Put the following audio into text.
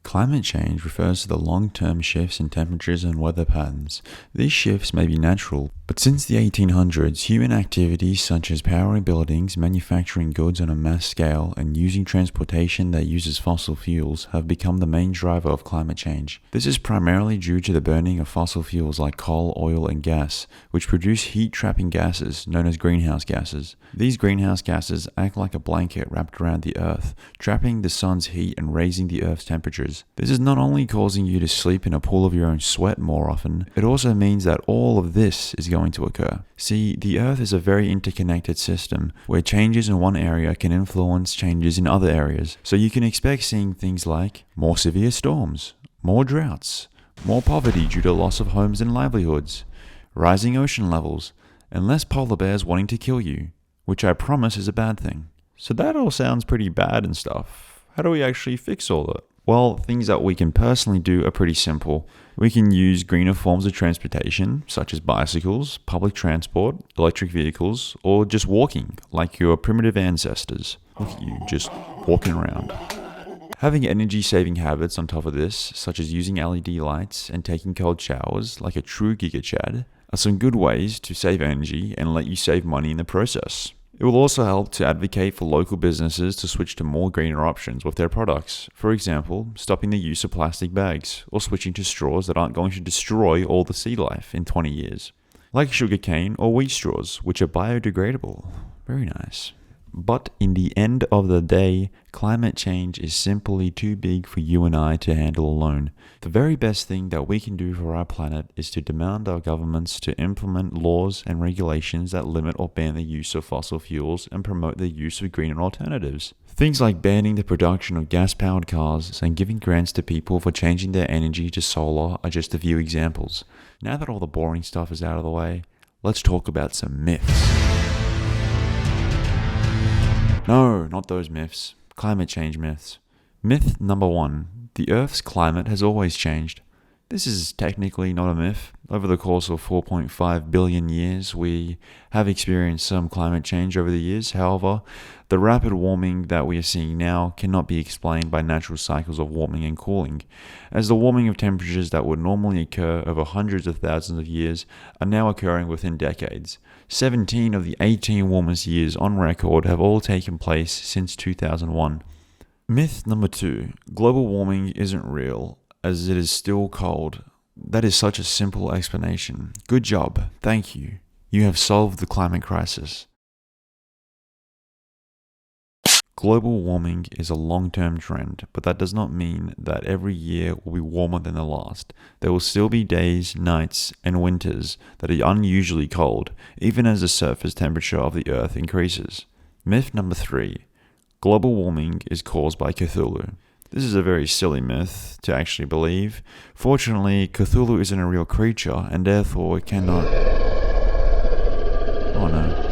Climate change refers to the long-term shifts in temperatures and weather patterns. These shifts may be natural, but since the 1800s, human activities such as powering buildings, manufacturing goods on a mass scale, and using transportation that uses fossil fuels have become the main driver of climate change. This is primarily due to the burning of fossil fuels like coal, oil, and gas, which produce heat-trapping gases known as greenhouse gases. These greenhouse gases act like a blanket wrapped around the Earth, trapping the sun's heat and raising the Earth's temperatures. This is not only causing you to sleep in a pool of your own sweat more often, it also means that all of this is going to occur. See, the Earth is a very interconnected system where changes in one area can influence changes in other areas. So you can expect seeing things like more severe storms, more droughts, more poverty due to loss of homes and livelihoods, rising ocean levels, and less polar bears wanting to kill you, which I promise is a bad thing. So that all sounds pretty bad and stuff. How do we actually fix all that? Well, things that we can personally do are pretty simple. We can use greener forms of transportation, such as bicycles, public transport, electric vehicles, or just walking, like your primitive ancestors. Look at you, just walking around. Having energy-saving habits on top of this, such as using LED lights and taking cold showers, like a true giga-chad, are some good ways to save energy and let you save money in the process. It will also help to advocate for local businesses to switch to more greener options with their products. For example, stopping the use of plastic bags, or switching to straws that aren't going to destroy all the sea life in 20 years. Like sugarcane or wheat straws, which are biodegradable. Very nice. But in the end of the day, climate change is simply too big for you and I to handle alone. The very best thing that we can do for our planet is to demand our governments to implement laws and regulations that limit or ban the use of fossil fuels and promote the use of greener alternatives. Things like banning the production of gas-powered cars and giving grants to people for changing their energy to solar are just a few examples. Now that all the boring stuff is out of the way, let's talk about some myths. No, not those myths. Climate change myths. Myth number 1. The Earth's climate has always changed. This is technically not a myth. Over the course of 4.5 billion years, we have experienced some climate change over the years. However, the rapid warming that we are seeing now cannot be explained by natural cycles of warming and cooling, as the warming of temperatures that would normally occur over hundreds of thousands of years are now occurring within decades. 17 of the 18 warmest years on record have all taken place since 2001. Myth number 2. Global warming isn't real, as it is still cold. That is such a simple explanation. Good job. Thank you. You have solved the climate crisis. Global warming is a long-term trend, but that does not mean that every year will be warmer than the last. There will still be days, nights, and winters that are unusually cold, even as the surface temperature of the Earth increases. Myth number 3. Global warming is caused by Cthulhu. This is a very silly myth to actually believe. Fortunately, Cthulhu isn't a real creature, and therefore it cannot... Oh no.